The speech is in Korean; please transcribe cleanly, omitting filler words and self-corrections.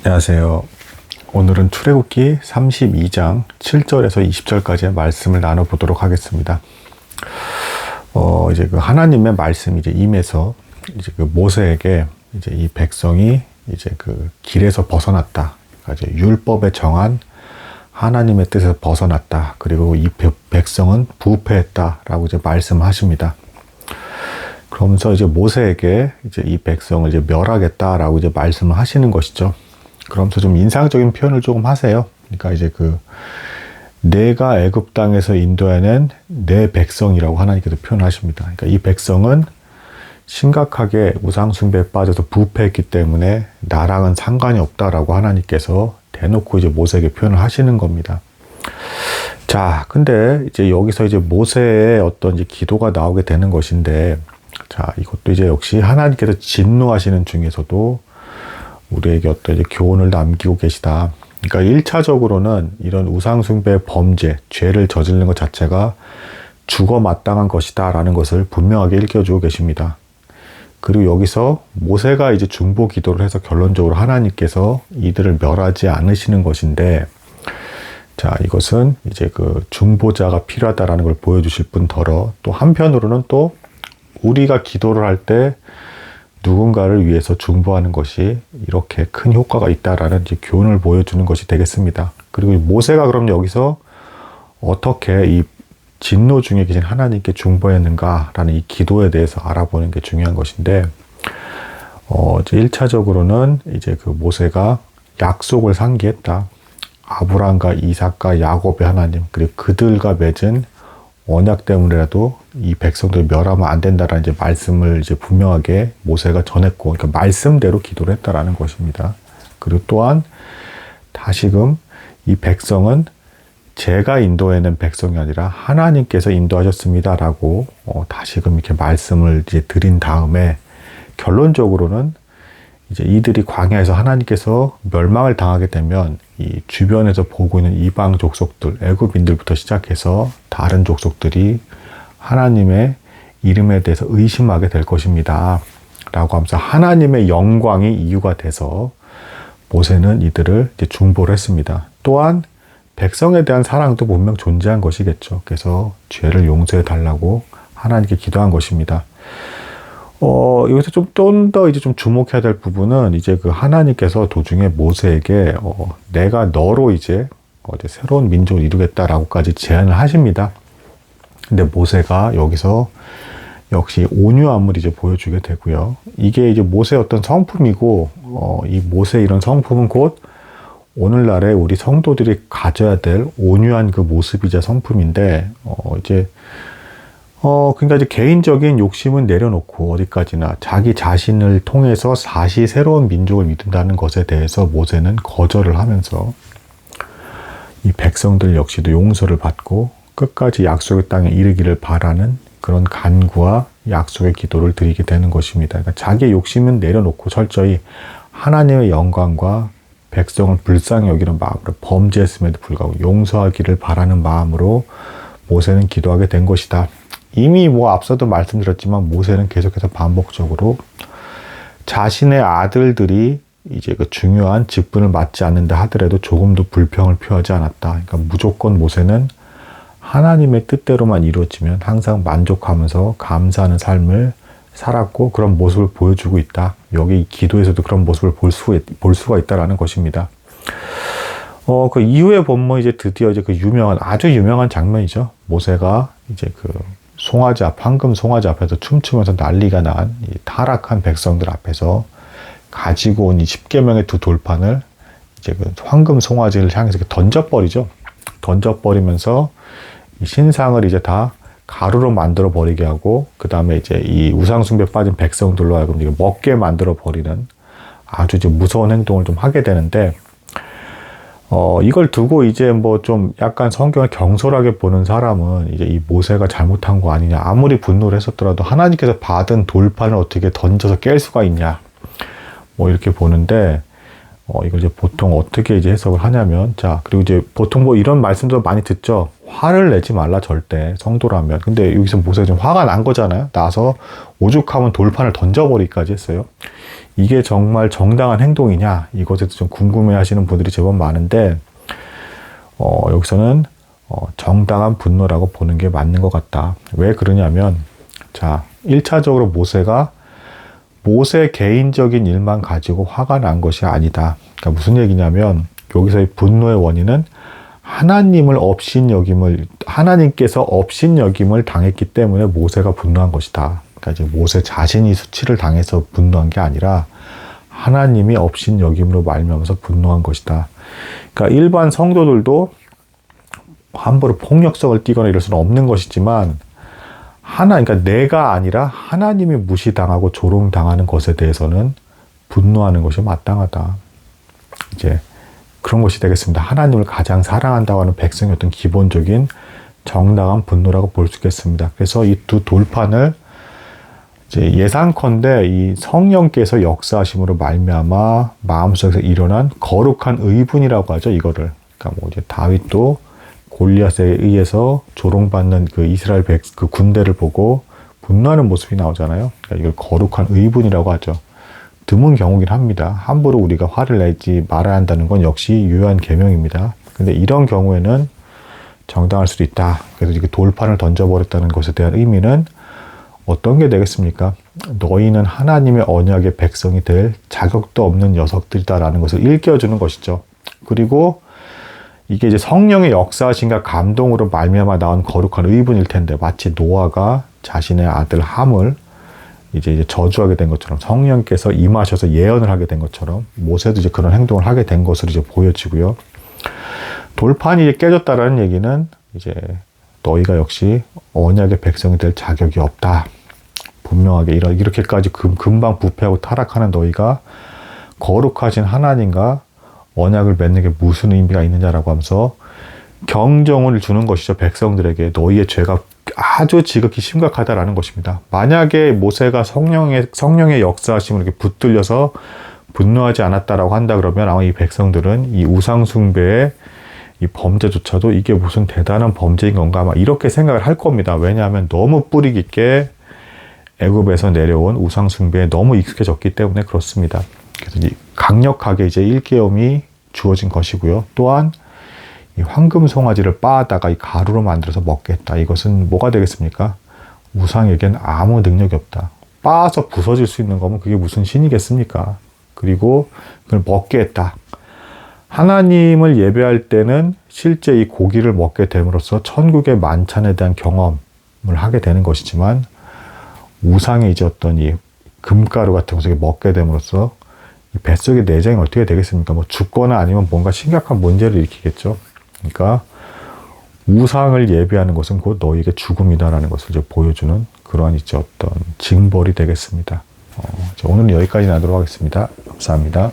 안녕하세요. 오늘은 출애굽기 32장 7절에서 20절까지의 말씀을 나눠보도록 하겠습니다. 이제 그 하나님의 말씀이 이제 임해서 이제 그 모세에게 이제 이 백성이 이제 그 길에서 벗어났다. 그러니까 이제 율법에 정한 하나님의 뜻에서 벗어났다. 그리고 이 백성은 부패했다라고 이제 말씀하십니다. 그러면서 이제 모세에게 이제 이 백성을 이제 멸하겠다라고 이제 말씀을 하시는 것이죠. 그러면서 좀 인상적인 표현을 조금 하세요. 그러니까 이제 그 내가 애굽 땅에서 인도해낸 내 백성이라고 하나님께서 표현하십니다. 그러니까 이 백성은 심각하게 우상숭배에 빠져서 부패했기 때문에 나랑은 상관이 없다라고 하나님께서 대놓고 이제 모세에게 표현을 하시는 겁니다. 자, 근데 이제 여기서 이제 모세의 어떤 이제 기도가 나오게 되는 것인데, 자, 이것도 이제 역시 하나님께서 진노하시는 중에서도 우리에게 어떤 이제 교훈을 남기고 계시다. 그러니까 1차적으로는 이런 우상숭배 범죄, 죄를 저지르는 것 자체가 죽어 마땅한 것이다 라는 것을 분명하게 일깨워주고 계십니다. 그리고 여기서 모세가 이제 중보 기도를 해서 결론적으로 하나님께서 이들을 멸하지 않으시는 것인데, 자, 이것은 이제 그 중보자가 필요하다라는 걸 보여주실 뿐더러 또 한편으로는 또 우리가 기도를 할 때 누군가를 위해서 중보하는 것이 이렇게 큰 효과가 있다라는 이제 교훈을 보여주는 것이 되겠습니다. 그리고 모세가 그럼 여기서 어떻게 이 진노 중에 계신 하나님께 중보했는가라는 이 기도에 대해서 알아보는 게 중요한 것인데, 이제 1차적으로는 이제 그 모세가 약속을 상기했다. 아브라함과 이삭과 야곱의 하나님, 그리고 그들과 맺은 언약 때문에라도 이 백성들 멸하면 안 된다라는 이제 말씀을 이제 분명하게 모세가 전했고, 그러니까 말씀대로 기도를 했다라는 것입니다. 그리고 또한 다시금 이 백성은 제가 인도해낸 백성이 아니라 하나님께서 인도하셨습니다라고 다시금 이렇게 말씀을 이제 드린 다음에 결론적으로는 이제 이들이 광야에서 하나님께서 멸망을 당하게 되면 이 주변에서 보고 있는 이방 족속들, 애굽인들부터 시작해서 다른 족속들이 하나님의 이름에 대해서 의심하게 될 것입니다. 라고 하면서 하나님의 영광이 이유가 돼서 모세는 이들을 이제 중보를 했습니다. 또한 백성에 대한 사랑도 분명 존재한 것이겠죠. 그래서 죄를 용서해 달라고 하나님께 기도한 것입니다. 여기서 좀 더 이제 좀 주목해야 될 부분은 이제 그 하나님께서 도중에 모세에게 내가 너로 이제 새로운 민족을 이루겠다라고까지 제안을 하십니다. 근데 모세가 여기서 역시 온유함을 이제 보여주게 되고요. 이게 이제 모세의 어떤 성품이고, 이 모세의 이런 성품은 곧 오늘날에 우리 성도들이 가져야 될 온유한 그 모습이자 성품인데, 그러니까 이제 개인적인 욕심은 내려놓고 어디까지나 자기 자신을 통해서 다시 새로운 민족을 믿는다는 것에 대해서 모세는 거절을 하면서 이 백성들 역시도 용서를 받고 끝까지 약속의 땅에 이르기를 바라는 그런 간구와 약속의 기도를 드리게 되는 것입니다. 그러니까 자기의 욕심은 내려놓고 철저히 하나님의 영광과 백성을 불쌍히 여기는 마음으로 범죄했음에도 불구하고 용서하기를 바라는 마음으로 모세는 기도하게 된 것이다. 이미 앞서도 말씀드렸지만 모세는 계속해서 반복적으로 자신의 아들들이 이제 그 중요한 직분을 맡지 않는다 하더라도 조금도 불평을 표하지 않았다. 그러니까 무조건 모세는 하나님의 뜻대로만 이루어지면 항상 만족하면서 감사하는 삶을 살았고 그런 모습을 보여주고 있다. 여기 기도에서도 그런 모습을 볼 수가 있다라는 것입니다. 그 이후에 보면 이제 드디어 이제 그 아주 유명한 장면이죠. 모세가 이제 그 황금 송아지 앞에서 춤추면서 난리가 난 이 타락한 백성들 앞에서 가지고 온 이 10계명의 두 돌판을 이제 그 황금 송아지를 향해서 던져버리죠. 던져버리면서 이 신상을 이제 다 가루로 만들어 버리게 하고, 그 다음에 이제 이 우상숭배에 빠진 백성들로 하여금 이거 먹게 만들어 버리는 아주 이제 무서운 행동을 좀 하게 되는데, 이걸 두고 이제 좀 약간 성경을 경솔하게 보는 사람은 이제 이 모세가 잘못한 거 아니냐. 아무리 분노를 했었더라도 하나님께서 받은 돌판을 어떻게 던져서 깰 수가 있냐. 이렇게 보는데, 이걸 이제 보통 어떻게 이제 해석을 하냐면, 자, 그리고 이제 보통 이런 말씀도 많이 듣죠. 화를 내지 말라 절대 성도라면. 근데 여기서 모세가 좀 화가 난 거잖아요. 나서 오죽하면 돌판을 던져버리기까지 했어요. 이게 정말 정당한 행동이냐, 이것에 대해서 좀 궁금해 하시는 분들이 제법 많은데, 여기서는 정당한 분노라고 보는 게 맞는 것 같다. 왜 그러냐면, 자, 1차적으로 모세가 모세 개인적인 일만 가지고 화가 난 것이 아니다. 그러니까 무슨 얘기냐면, 여기서의 분노의 원인은 하나님께서 업신여김을 당했기 때문에 모세가 분노한 것이다. 그러니까 이제 모세 자신이 수치를 당해서 분노한 게 아니라 하나님이 업신여김으로 말미암아서 분노한 것이다. 그러니까 일반 성도들도 함부로 폭력성을 띠거나 이럴 수는 없는 것이지만 그러니까 내가 아니라 하나님이 무시당하고 조롱당하는 것에 대해서는 분노하는 것이 마땅하다. 이제 그런 것이 되겠습니다. 하나님을 가장 사랑한다고 하는 백성의 어떤 기본적인 정당한 분노라고 볼 수 있겠습니다. 그래서 이 두 돌판을 이제 예상컨대 이 성령께서 역사하심으로 말미암아 마음속에서 일어난 거룩한 의분이라고 하죠. 이거를. 그러니까 뭐 이제 다윗도 골리앗에 의해서 조롱받는 그 이스라엘 그 군대를 보고 분노하는 모습이 나오잖아요. 그러니까 이걸 거룩한 의분이라고 하죠. 드문 경우긴 합니다. 함부로 우리가 화를 내지 말아야 한다는 건 역시 유효한 계명입니다. 근데 이런 경우에는 정당할 수도 있다. 그래서 이렇게 돌판을 던져버렸다는 것에 대한 의미는 어떤 게 되겠습니까? 너희는 하나님의 언약의 백성이 될 자격도 없는 녀석들이다라는 것을 일깨워주는 것이죠. 그리고 이게 이제 성령의 역사하심과 감동으로 말미암아 나온 거룩한 의분일 텐데, 마치 노아가 자신의 아들 함을 이제 저주하게 된 것처럼 성령께서 임하셔서 예언을 하게 된 것처럼 모세도 이제 그런 행동을 하게 된 것으로 이제 보여지고요. 돌판이 이제 깨졌다라는 얘기는 이제 너희가 역시 언약의 백성이 될 자격이 없다. 분명하게 이렇게까지 금방 부패하고 타락하는 너희가 거룩하신 하나님과 언약을 맺는 게 무슨 의미가 있느냐라고 하면서 경종을 주는 것이죠. 백성들에게 너희의 죄가 아주 지극히 심각하다라는 것입니다. 만약에 모세가 성령의 역사하심을 이렇게 붙들려서 분노하지 않았다라고 한다 그러면 아마 이 백성들은 이 우상 숭배의 이 범죄조차도 이게 무슨 대단한 범죄인 건가 아마 이렇게 생각을 할 겁니다. 왜냐하면 너무 뿌리 깊게 애굽에서 내려온 우상 숭배에 너무 익숙해졌기 때문에 그렇습니다. 그래서 강력하게 이제 일깨움이 주어진 것이고요. 또한 이 황금 송아지를 빻아다가 이 가루로 만들어서 먹겠다. 이것은 뭐가 되겠습니까? 우상에겐 아무 능력이 없다. 빻아서 부서질 수 있는 거면 그게 무슨 신이겠습니까? 그리고 그걸 먹게 했다. 하나님을 예배할 때는 실제 이 고기를 먹게 됨으로써 천국의 만찬에 대한 경험을 하게 되는 것이지만 우상에 이제 어떤 이 금가루 같은 것을 먹게 됨으로써 이 뱃속의 내장이 어떻게 되겠습니까? 뭐 죽거나 아니면 뭔가 심각한 문제를 일으키겠죠. 그러니까 우상을 예배하는 것은 곧 너희에게 죽음이다라는 것을 이제 보여주는 그러한 이제 어떤 징벌이 되겠습니다. 오늘은 여기까지 나도록 하겠습니다. 감사합니다.